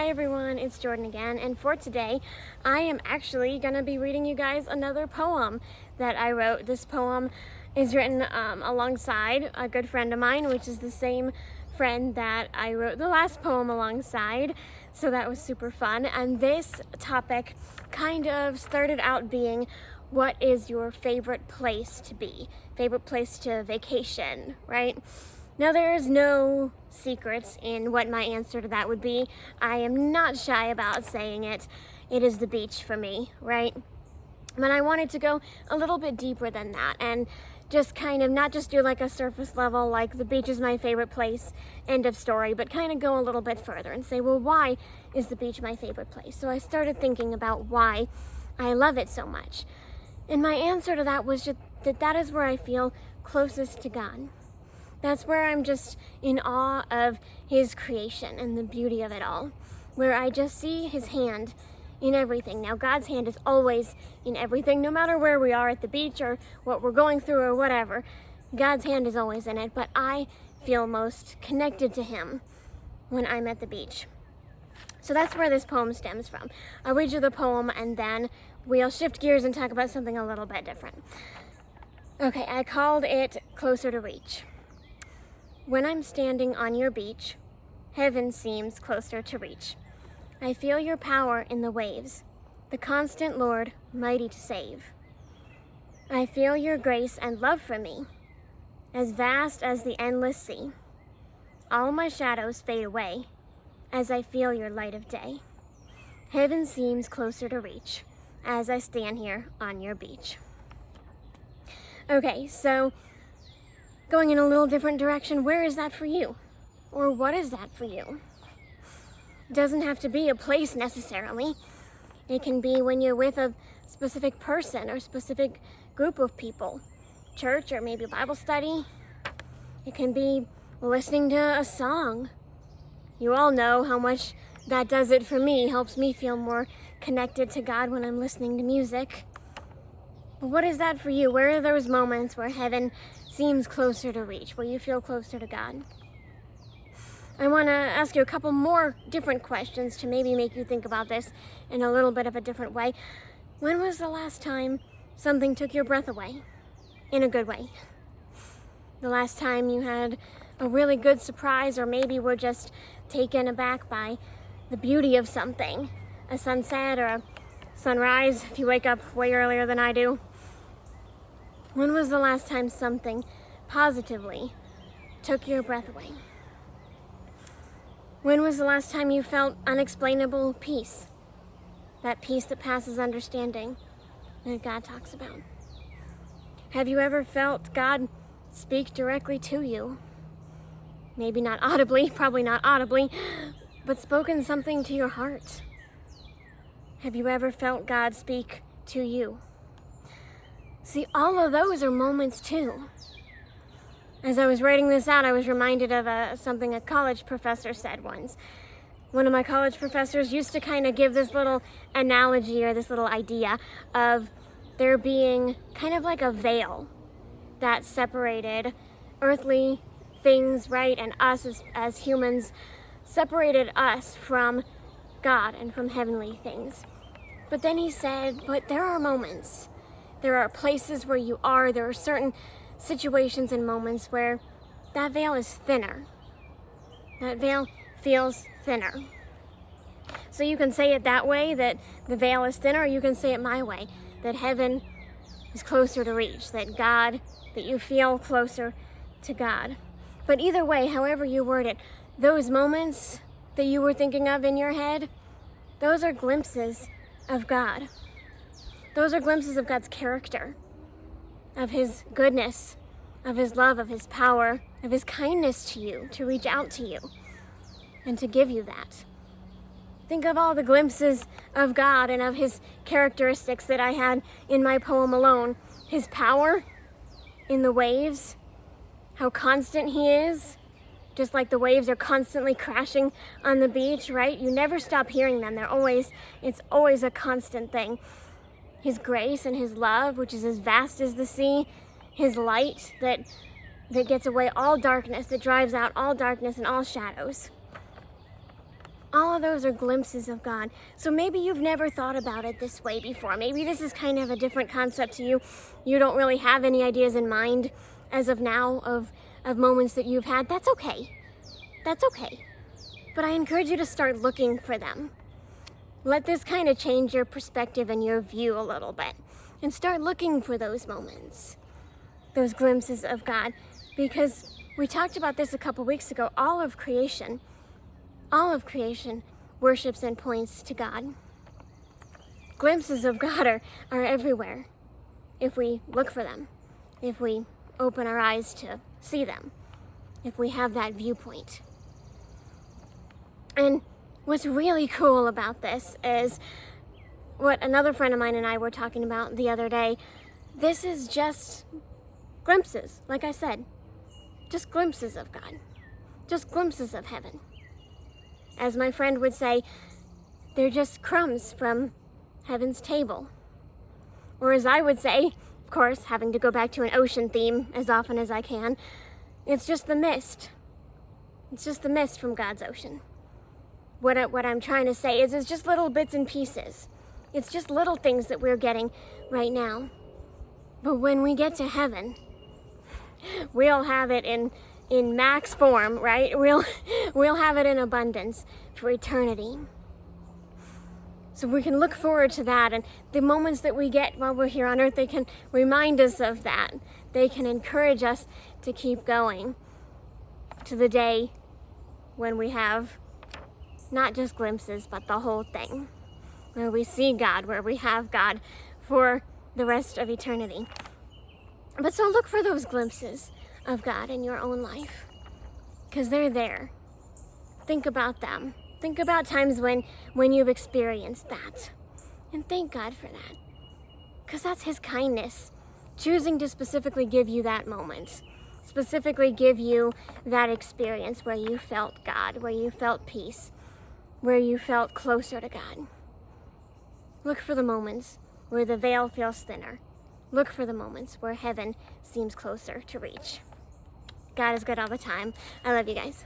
Hi everyone, it's Jordan again, and for today I am actually going to be reading you guys another poem that I wrote. This poem is written alongside a good friend of mine, which is the same friend that I wrote the last poem alongside, so that was super fun. And this topic kind of started out being, what is your favorite place to be? Favorite place to vacation, right? Now, there is no secrets in what my answer to that would be. I am not shy about saying it. It is the beach for me, right? But I wanted to go a little bit deeper than that and just kind of not just do like a surface level, like the beach is my favorite place, end of story, but kind of go a little bit further and say, well, why is the beach my favorite place? So I started thinking about why I love it so much. And my answer to that was just that is where I feel closest to God. That's where I'm just in awe of His creation and the beauty of it all, where I just see His hand in everything. Now, God's hand is always in everything, no matter where we are at the beach or what we're going through or whatever. God's hand is always in it, but I feel most connected to Him when I'm at the beach. So that's where this poem stems from. I'll read you the poem and then we'll shift gears and talk about something a little bit different. Okay, I called it Closer to Reach. When I'm standing on your beach, heaven seems closer to reach. I feel your power in the waves, the constant Lord, mighty to save. I feel your grace and love for me, as vast as the endless sea. All my shadows fade away, as I feel your light of day. Heaven seems closer to reach, as I stand here on your beach. Okay, so going in a little different direction, where is that for you? Or what is that for you? It doesn't have to be a place necessarily. It can be when you're with a specific person or specific group of people, church or maybe Bible study. It can be listening to a song. You all know how much that does it for me, helps me feel more connected to God when I'm listening to music. But what is that for you? Where are those moments where heaven seems closer to reach, where you feel closer to God? I want to ask you a couple more different questions to maybe make you think about this in a little bit of a different way. When was the last time something took your breath away? In a good way. The last time you had a really good surprise, or maybe were just taken aback by the beauty of something, a sunset or a sunrise if you wake up way earlier than I do. When was the last time something positively took your breath away? When was the last time you felt unexplainable peace? That peace that passes understanding that God talks about. Have you ever felt God speak directly to you? Maybe not audibly, probably not audibly, but spoken something to your heart. Have you ever felt God speak to you? See, all of those are moments too. As I was writing this out, I was reminded of something a college professor said once. One of my college professors used to kind of give this little analogy or this little idea of there being kind of like a veil that separated earthly things, right, and us as humans, separated us from God and from heavenly things. But then he said, but there are moments, there are places where you are, there are certain situations and moments where that veil is thinner. That veil feels thinner. So you can say it that way, that the veil is thinner, or you can say it my way, that heaven is closer to reach, that you feel closer to God. But either way, however you word it, those moments that you were thinking of in your head, those are glimpses of God. Those are glimpses of God's character, of His goodness, of His love, of His power, of His kindness to you, to reach out to you and to give you that. Think of all the glimpses of God and of His characteristics that I had in my poem alone. His power in the waves, how constant He is, just like the waves are constantly crashing on the beach, right? You never stop hearing them. It's always a constant thing. His grace and His love, which is as vast as the sea. His light that gets away all darkness, that drives out all darkness and all shadows. All of those are glimpses of God. So maybe you've never thought about it this way before. Maybe this is kind of a different concept to you. You don't really have any ideas in mind as of now of moments that you've had. That's okay. That's okay. But I encourage you to start looking for them. Let this kind of change your perspective and your view a little bit. And start looking for those moments, those glimpses of God. Because we talked about this a couple weeks ago. All of creation worships and points to God. Glimpses of God are everywhere if we look for them, if we open our eyes to see them, if we have that viewpoint. And what's really cool about this is what another friend of mine and I were talking about the other day. This is just glimpses, like I said, just glimpses of God, just glimpses of heaven. As my friend would say, they're just crumbs from heaven's table. Or as I would say, of course, having to go back to an ocean theme as often as I can, it's just the mist. It's just the mist from God's ocean. What I'm trying to say is it's just little bits and pieces. It's just little things that we're getting right now. But when we get to heaven, we'll have it in max form, right? We'll have it in abundance for eternity. So we can look forward to that, and the moments that we get while we're here on earth, they can remind us of that. They can encourage us to keep going to the day when we have not just glimpses, but the whole thing, where we see God, where we have God for the rest of eternity. But so look for those glimpses of God in your own life, because they're there. Think about them. Think about times when you've experienced that, and thank God for that, because that's His kindness, choosing to specifically give you that moment, specifically give you that experience where you felt God, where you felt peace, where you felt closer to God. Look for the moments where the veil feels thinner. Look for the moments where heaven seems closer to reach. God is good all the time. I love you guys.